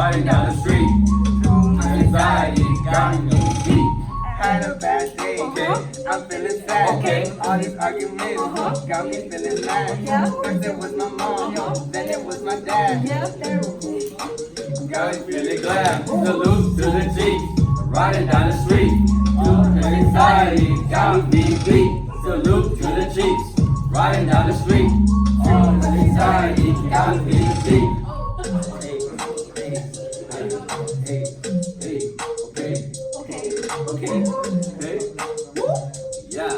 riding down the street. Anxiety got me deep. Had a bad day, I'm feeling sad. All these arguments got me feeling mad. First it was my mom, then it was my dad. Got me feeling glad. Salute to the Chiefs. Riding down the street. Anxiety got me beat. Salute to the Chiefs. Riding down the street. Anxiety got me beat. Okay. Yeah.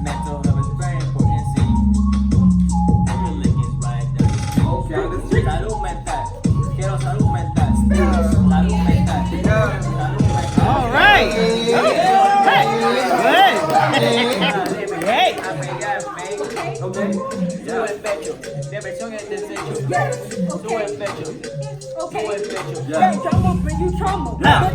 Mental health is very important, see. Lickings right down the street. Salud mental. Quiero salud mental. Salud mental. Salud mental. All right. Sube el pecho, depresión en el desecho. Sube el pecho, sube el pecho. Hey, trauma bring you trauma. Now,